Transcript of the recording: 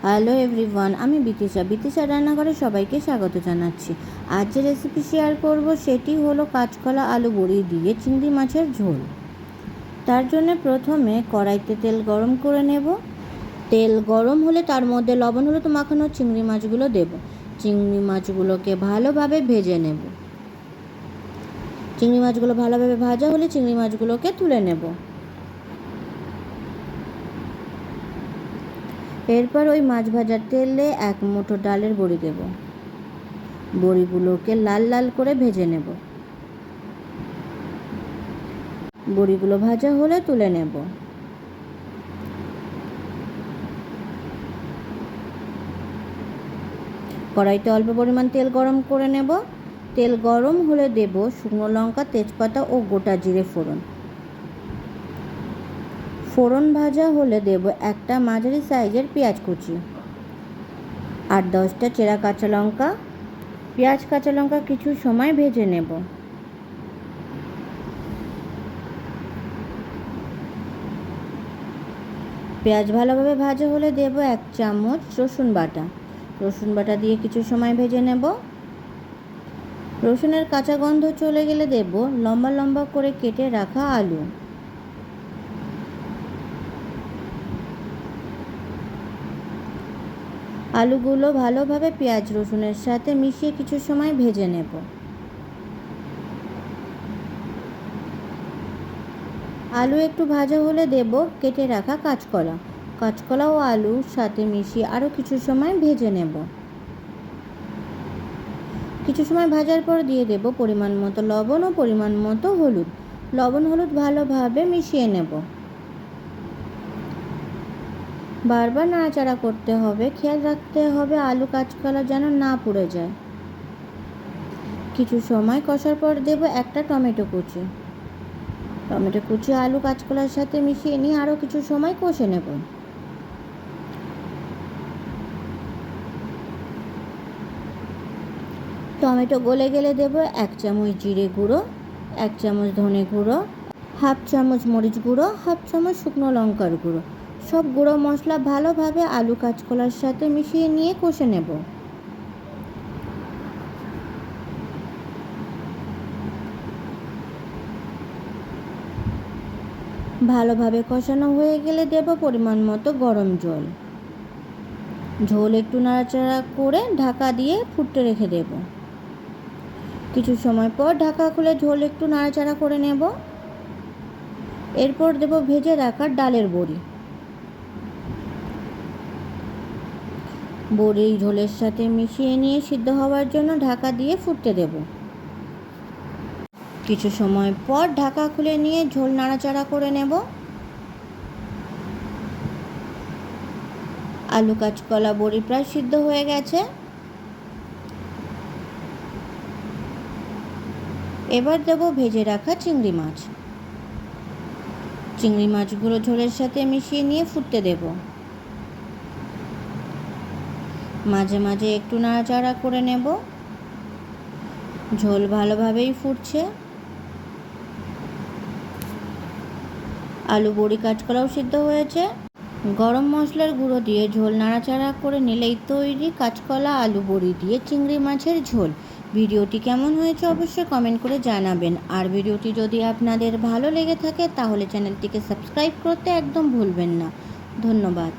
Hello everyone, আমি বিতিশা রান্নাঘরে সবাইকে স্বাগত জানাচ্ছি। আজ যে রেসিপি শেয়ার করব সেটি হলো কাঁচকলা আলু বড়ি দিয়ে চিংড়ি মাছের ঝোল। তার জন্য প্রথমে কড়াইতে তেল গরম করে নেব। তেল গরম হলে তার মধ্যে লবণ হলুদ মাখানো চিংড়ি মাছগুলো দেব। চিংড়ি মাছগুলোকে ভালোভাবে ভেজে নেব। চিংড়ি মাছগুলো ভালোভাবে ভাজা হলে চিংড়ি মাছগুলোকে তুলে নেব। এরপর ওই মাছ ভাজার তেলে এক মুঠো ডালের বড়ি দেব। বড়িগুলোকে লাল লাল করে ভেজে নেব। বড়িগুলো ভাজা হলে তুলে নেব। কড়াইতে অল্প পরিমাণ তেল গরম করে নেব। তেল গরম হলে দেব শুকনো লঙ্কা, তেজপাতা ও গোটা জিরে ফোড়ন। ফোড়ন ভাজা হলে দেব একটা মাঝারি সাইজের পেঁয়াজ কুচি, 8-10টা চেরা কাঁচা লঙ্কা। পেঁয়াজ কাঁচা লঙ্কা কিছু সময় ভেজে নেব। পেঁয়াজ ভালোভাবে ভাজা হলে দেব 1 চামচ রসুন বাটা। রসুন বাটা দিয়ে কিছু সময় ভেজে নেব। রসুনের কাঁচা গন্ধ চলে গেলে দেব লম্বা লম্বা করে কেটে রাখা আলু। আলুগুলো ভালোভাবে পেঁয়াজ রসুনের সাথে মিশিয়ে কিছু সময় ভেজে নেব। আলু একটু ভাজা হলে দেব কেটে রাখা কাঁচকলা। কাঁচকলা ও আলুর সাথে মিশিয়ে আরও কিছু সময় ভেজে নেব। কিছু সময় ভাজার পর দিয়ে দেব পরিমাণ মতো লবণ ও পরিমাণ মতো হলুদ। লবণ হলুদ ভালোভাবে মিশিয়ে নেব। বারবার নাড়াচাড়া করতে হবে, খেয়াল রাখতে হবে আলু কাঁচকলা যেন না পুড়ে যায়। কিছু সময় কষার পর দেব একটা টমেটো কুচি। টমেটো কুচি আলু কাঁচকলার সাথে মিশিয়ে নিয়ে আরও কিছু সময় কষে নেব। টমেটো গলে গেলে দেব 1 চামচ জিরে গুঁড়ো, 1 চামচ ধনে গুঁড়ো, 1/2 চামচ মরিচ গুঁড়ো, 1/2 চামচ শুকনো লঙ্কার গুঁড়ো। সব গুঁড়ো মশলা ভালোভাবে আলু কাঁচকলার সাথে মিশিয়ে নিয়ে কষে নেব। ভালোভাবে কষানো হয়ে গেলে দেব পরিমাণ মতো গরম জল। ঝোল একটু নাড়াচাড়া করে ঢাকা দিয়ে ফুটতে রেখে দেব। কিছু সময় পর ঢাকা খুলে ঝোল একটু নাড়াচাড়া করে নেব। এরপর দেব ভেজে রাখা ডালের বড়ি। বড়ি ঝোলের সাথে মিশিয়ে নিয়ে সিদ্ধ হওয়ার জন্য ঢাকা দিয়ে ফুটতে দেব। কিছু সময় পর ঢাকা খুলে নিয়ে ঝোল নাড়াচাড়া করে নেব। আলু কাঁচকলা বড়ি প্রায় সিদ্ধ হয়ে গেছে। এবার দেব ভেজে রাখা চিংড়ি মাছ। চিংড়ি মাছগুলো ঝোলের সাথে মিশিয়ে নিয়ে ফুটতে দেব। মাঝে মাঝে একটু নাড়াচাড়া করে নেব। ঝোল ভালোভাবেই ফুটছে। আলু বড়ি কাঁচকলাও সিদ্ধ হয়েছে। গরম মশলার গুঁড়ো দিয়ে ঝোল নাড়াচাড়া করে নিলেই তৈরি কাঁচকলা আলু বড়ি দিয়ে চিংড়ি মাছের ঝোল। ভিডিওটি কেমন হয়েছে অবশ্যই কমেন্ট করে জানাবেন। আর ভিডিওটি যদি আপনাদের ভালো লেগে থাকে তাহলে চ্যানেলটিকে সাবস্ক্রাইব করতে একদম ভুলবেন না। ধন্যবাদ।